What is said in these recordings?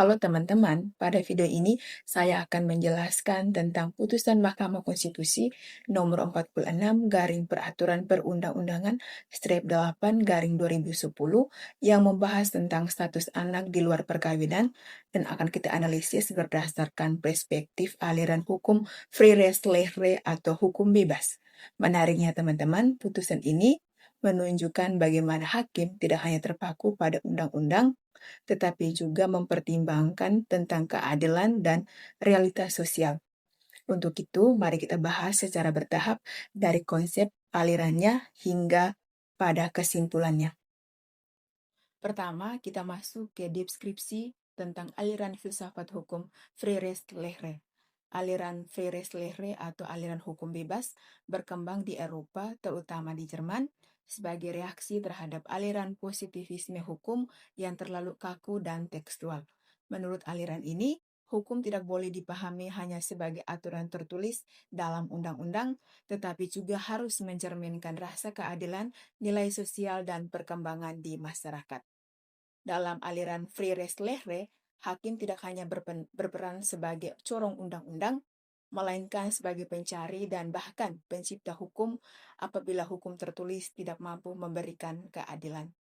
Halo teman-teman, pada video ini saya akan menjelaskan tentang putusan Mahkamah Konstitusi nomor 46 garing peraturan perundang-undangan strip 8 garing 2010 yang membahas tentang status anak di luar perkawinan dan akan kita analisis berdasarkan perspektif aliran hukum free res lehre atau hukum bebas. Menariknya teman-teman, putusan ini menunjukkan bagaimana hakim tidak hanya terpaku pada undang-undang tetapi juga mempertimbangkan tentang keadilan dan realitas sosial. Untuk itu, mari kita bahas secara bertahap dari konsep alirannya hingga pada kesimpulannya. Pertama, kita masuk ke deskripsi tentang aliran filsafat hukum Freire-Lehre. Aliran Freire-Lehre atau aliran hukum bebas berkembang di Eropa, terutama di Jerman, sebagai reaksi terhadap aliran positivisme hukum yang terlalu kaku dan tekstual. Menurut aliran ini, hukum tidak boleh dipahami hanya sebagai aturan tertulis dalam undang-undang, tetapi juga harus mencerminkan rasa keadilan, nilai sosial, dan perkembangan di masyarakat. Dalam aliran Freire-Lehre, hakim tidak hanya berperan sebagai corong undang-undang, melainkan sebagai pencari dan bahkan pencipta hukum apabila hukum tertulis tidak mampu memberikan keadilan.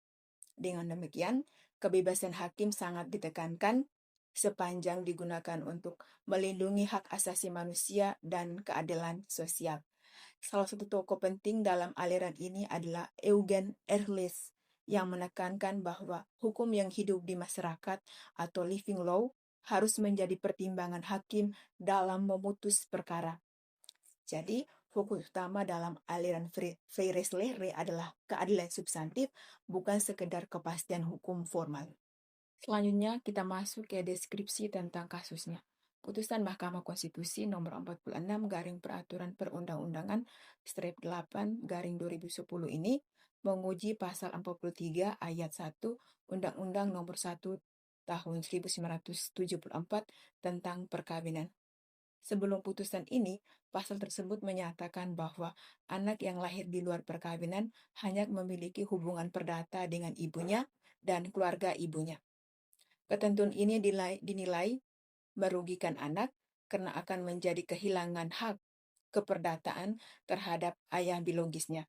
Dengan demikian, kebebasan hakim sangat ditekankan sepanjang digunakan untuk melindungi hak asasi manusia dan keadilan sosial. Salah satu tokoh penting dalam aliran ini adalah Eugen Ehrlich yang menekankan bahwa hukum yang hidup di masyarakat atau living law harus menjadi pertimbangan hakim dalam memutus perkara. Jadi, fokus utama dalam aliran Freire-Lehre adalah keadilan substantif, bukan sekedar kepastian hukum formal. Selanjutnya, kita masuk ke deskripsi tentang kasusnya. Putusan Mahkamah Konstitusi nomor 46 garing peraturan perundang-undangan strip 8 garing 2010 ini menguji pasal 43 ayat 1 Undang-Undang nomor 1 tahun 1974 tentang perkawinan. Sebelum putusan ini, pasal tersebut menyatakan bahwa anak yang lahir di luar perkawinan hanya memiliki hubungan perdata dengan ibunya dan keluarga ibunya. Ketentuan ini dinilai merugikan anak karena akan menjadi kehilangan hak keperdataan terhadap ayah biologisnya.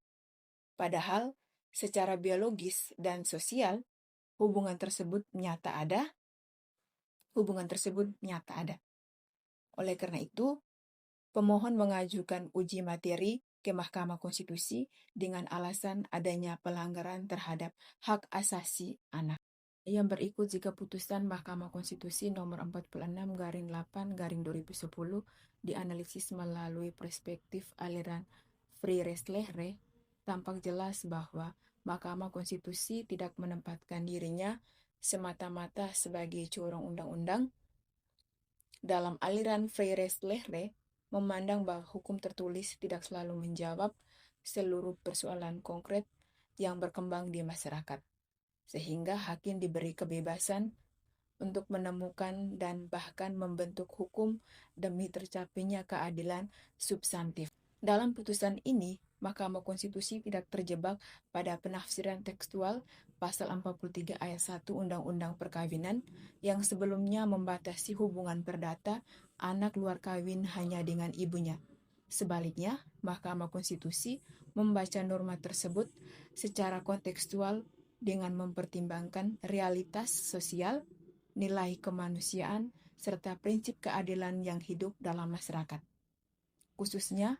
Padahal, secara biologis dan sosial, hubungan tersebut nyata ada. Oleh karena itu, pemohon mengajukan uji materi ke Mahkamah Konstitusi dengan alasan adanya pelanggaran terhadap hak asasi anak. Yang berikut jika putusan Mahkamah Konstitusi nomor 46 garing 8 garing 2010 dianalisis melalui perspektif aliran Freire-Lehre, tampak jelas bahwa Mahkamah Konstitusi tidak menempatkan dirinya semata-mata sebagai corong undang-undang. Dalam aliran Freire-Lehre, memandang bahwa hukum tertulis tidak selalu menjawab seluruh persoalan konkret yang berkembang di masyarakat, sehingga hakim diberi kebebasan untuk menemukan dan bahkan membentuk hukum demi tercapainya keadilan substantif. Dalam putusan ini, Mahkamah Konstitusi tidak terjebak pada penafsiran tekstual pasal 43 ayat 1 Undang-Undang Perkawinan yang sebelumnya membatasi hubungan perdata anak luar kawin hanya dengan ibunya. Sebaliknya, Mahkamah Konstitusi membaca norma tersebut secara kontekstual dengan mempertimbangkan realitas sosial, nilai kemanusiaan, serta prinsip keadilan yang hidup dalam masyarakat. Khususnya,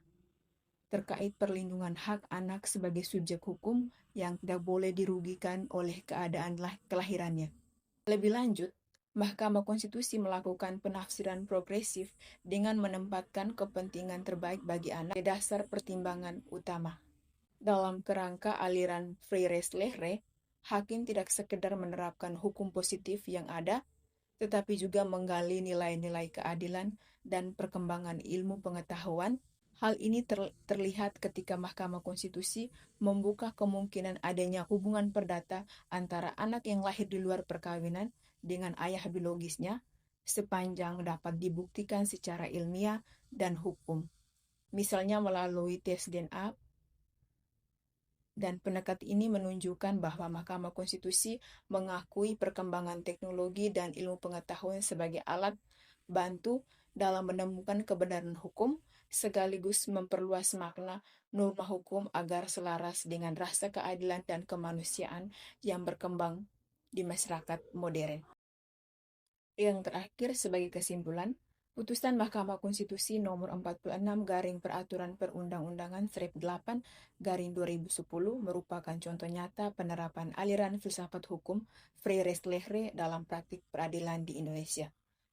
terkait perlindungan hak anak sebagai subjek hukum yang tidak boleh dirugikan oleh keadaan kelahirannya. Lebih lanjut, Mahkamah Konstitusi melakukan penafsiran progresif dengan menempatkan kepentingan terbaik bagi anak di dasar pertimbangan utama. Dalam kerangka aliran Freire-Lehre, hakim tidak sekedar menerapkan hukum positif yang ada, tetapi juga menggali nilai-nilai keadilan dan perkembangan ilmu pengetahuan. Hal ini terlihat ketika Mahkamah Konstitusi membuka kemungkinan adanya hubungan perdata antara anak yang lahir di luar perkawinan dengan ayah biologisnya, sepanjang dapat dibuktikan secara ilmiah dan hukum. Misalnya melalui tes DNA Dan pendekat ini menunjukkan bahwa Mahkamah Konstitusi mengakui perkembangan teknologi dan ilmu pengetahuan sebagai alat bantu dalam menemukan kebenaran hukum, sekaligus memperluas makna norma hukum agar selaras dengan rasa keadilan dan kemanusiaan yang berkembang di masyarakat modern. Yang terakhir, sebagai kesimpulan, putusan Mahkamah Konstitusi nomor 46 garing peraturan perundang-undangan Strip 8 garing 2010 merupakan contoh nyata penerapan aliran filsafat hukum Freire Lehre dalam praktik peradilan di Indonesia.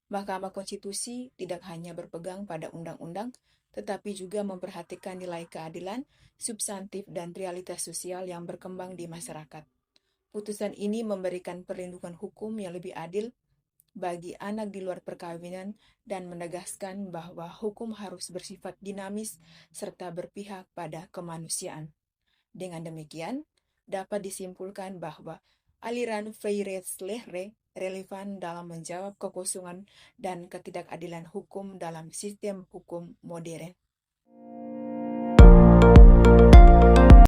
Mahkamah Konstitusi tidak hanya berpegang pada undang-undang, tetapi juga memperhatikan nilai keadilan, substantif, dan realitas sosial yang berkembang di masyarakat. Putusan ini memberikan perlindungan hukum yang lebih adil bagi anak di luar perkawinan dan menegaskan bahwa hukum harus bersifat dinamis serta berpihak pada kemanusiaan. Dengan demikian, dapat disimpulkan bahwa aliran Freire-Lehre relevan dalam menjawab kekosongan dan ketidakadilan hukum dalam sistem hukum modern.